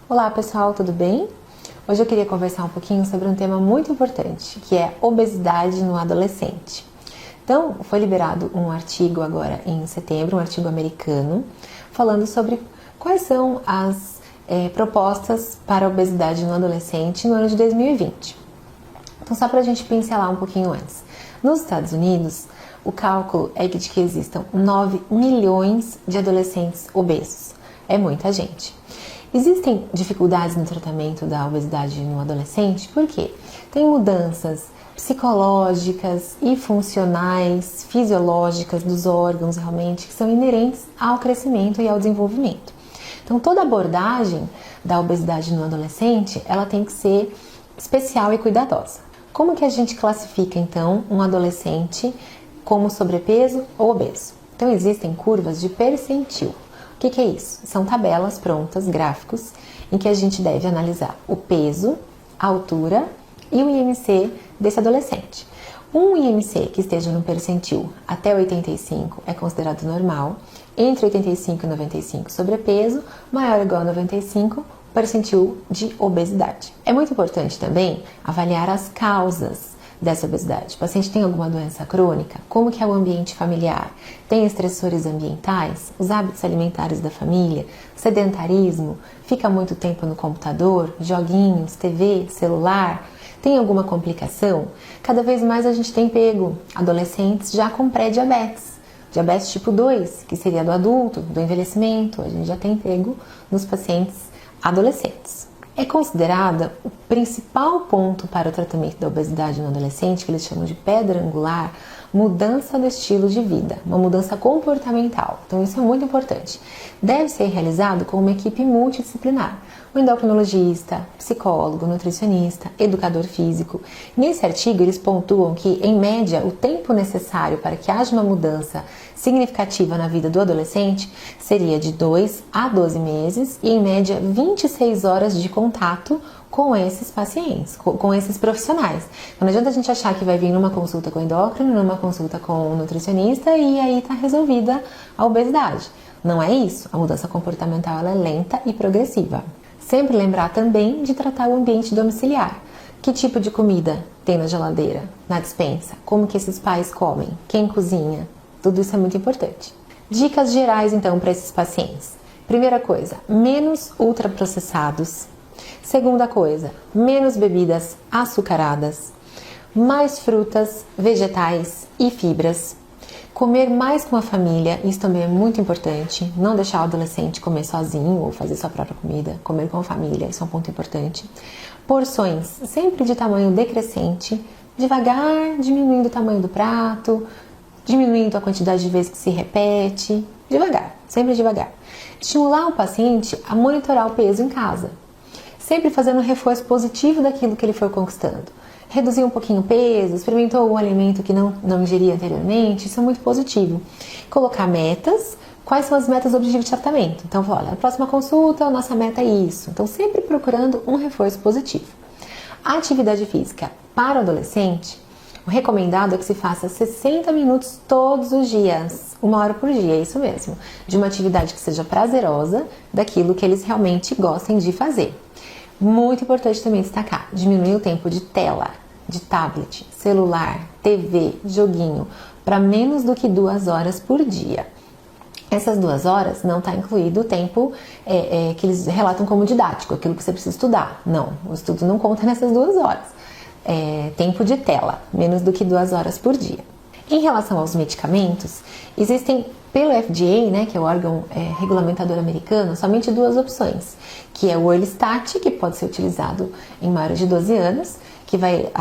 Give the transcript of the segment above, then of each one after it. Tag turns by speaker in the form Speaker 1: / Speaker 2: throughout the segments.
Speaker 1: Olá pessoal, tudo bem? Hoje eu queria conversar um pouquinho sobre um tema muito importante, que é obesidade no adolescente. Então, foi liberado um artigo agora em setembro, um artigo americano, falando sobre quais são as propostas para a obesidade no adolescente no ano de 2020. Então, só para a gente pincelar um pouquinho antes. Nos Estados Unidos, o cálculo é de que existam 9 milhões de adolescentes obesos. É muita gente. Existem dificuldades no tratamento da obesidade no adolescente porque tem mudanças psicológicas e funcionais, fisiológicas dos órgãos realmente que são inerentes ao crescimento e ao desenvolvimento. Então toda abordagem da obesidade no adolescente, ela tem que ser especial e cuidadosa. Como que a gente classifica então um adolescente como sobrepeso ou obeso? Então existem curvas de percentil. O que é isso? São tabelas prontas, gráficos, em que a gente deve analisar o peso, a altura e o IMC desse adolescente. Um IMC que esteja no percentil até 85 é considerado normal, entre 85 e 95 sobrepeso, maior ou igual a 95 percentil de obesidade. É muito importante também avaliar as causas dessa obesidade. O paciente tem alguma doença crônica? Como que é o ambiente familiar? Tem estressores ambientais? Os hábitos alimentares da família? Sedentarismo? Fica muito tempo no computador? Joguinhos? TV? Celular? Tem alguma complicação? Cada vez mais a gente tem pego adolescentes já com pré-diabetes. Diabetes tipo 2, que seria do adulto, do envelhecimento. A gente já tem pego nos pacientes adolescentes. É considerada o principal ponto para o tratamento da obesidade no adolescente, que eles chamam de pedra angular, mudança do estilo de vida, uma mudança comportamental. Então isso é muito importante. Deve ser realizado com uma equipe multidisciplinar. Um endocrinologista, psicólogo, nutricionista, educador físico. Nesse artigo eles pontuam que, em média, o tempo necessário para que haja uma mudança significativa na vida do adolescente seria de 2 a 12 meses e, em média, 26 horas de contato com esses pacientes, com esses profissionais. Então, não adianta a gente achar que vai vir numa consulta com endócrino, numa consulta com um nutricionista e aí está resolvida a obesidade. Não é isso. A mudança comportamental ela é lenta e progressiva. Sempre lembrar também de tratar o ambiente domiciliar. Que tipo de comida tem na geladeira, na despensa? Como que esses pais comem? Quem cozinha? Tudo isso é muito importante. Dicas gerais, então, para esses pacientes. Primeira coisa, menos ultraprocessados. Segunda coisa, menos bebidas açucaradas. Mais frutas, vegetais e fibras. Comer mais com a família, isso também é muito importante. Não deixar o adolescente comer sozinho ou fazer sua própria comida. Comer com a família, isso é um ponto importante. Porções, sempre de tamanho decrescente. Devagar, diminuindo o tamanho do prato, diminuindo a quantidade de vezes que se repete. Devagar, sempre devagar. Estimular o paciente a monitorar o peso em casa. Sempre fazendo um reforço positivo daquilo que ele foi conquistando. Reduzir um pouquinho o peso, experimentou algum alimento que não ingeria anteriormente, isso é muito positivo. Colocar metas, quais são as metas do objetivo de tratamento? Então, olha, a próxima consulta, a nossa meta é isso. Então, sempre procurando um reforço positivo. A atividade física para o adolescente, o recomendado é que se faça 60 minutos todos os dias, 1 hora por dia, é isso mesmo. De uma atividade que seja prazerosa, daquilo que eles realmente gostem de fazer. Muito importante também destacar, diminuir o tempo de tela, de tablet, celular, TV, joguinho, para menos do que 2 horas por dia. Essas 2 horas não está incluído o tempo que eles relatam como didático, aquilo que você precisa estudar. Não, o estudo não conta nessas 2 horas. Tempo de tela, menos do que 2 horas por dia. Em relação aos medicamentos, existem pelo FDA, né, que é o órgão regulamentador americano, somente 2 opções, que é o Orlistat, que pode ser utilizado em maiores de 12 anos, que vai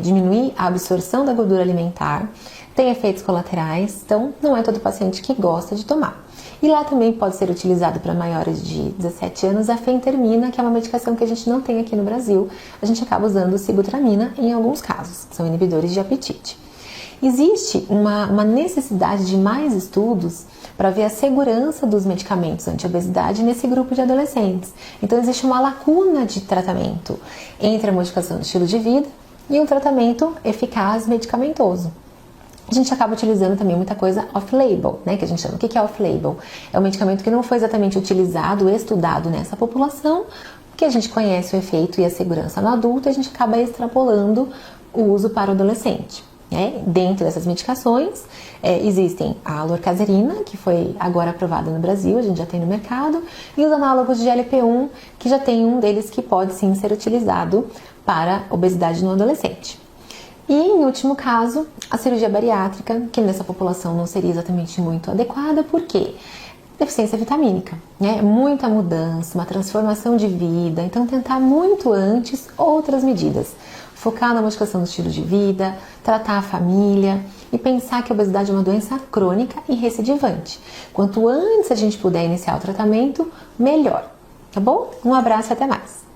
Speaker 1: diminuir a absorção da gordura alimentar, tem efeitos colaterais, então não é todo paciente que gosta de tomar. E lá também pode ser utilizado para maiores de 17 anos a fentermina, que é uma medicação que a gente não tem aqui no Brasil, a gente acaba usando sibutramina em alguns casos, que são inibidores de apetite. Existe uma necessidade de mais estudos para ver a segurança dos medicamentos anti-obesidade nesse grupo de adolescentes. Então existe uma lacuna de tratamento entre a modificação do estilo de vida e um tratamento eficaz medicamentoso. A gente acaba utilizando também muita coisa off-label, né, que a gente chama. O que é off-label? É um medicamento que não foi exatamente utilizado, estudado nessa população, que a gente conhece o efeito e a segurança no adulto, a gente acaba extrapolando o uso para o adolescente. Dentro dessas medicações, existem a lorcaserina, que foi agora aprovada no Brasil, a gente já tem no mercado, e os análogos de GLP-1, que já tem um deles que pode sim ser utilizado para obesidade no adolescente. E, em último caso, a cirurgia bariátrica, que nessa população não seria exatamente muito adequada, por quê? Deficiência vitamínica, muita mudança, uma transformação de vida, então tentar muito antes outras medidas. Focar na modificação do estilo de vida, tratar a família e pensar que a obesidade é uma doença crônica e recidivante. Quanto antes a gente puder iniciar o tratamento, melhor, tá bom? Um abraço e até mais!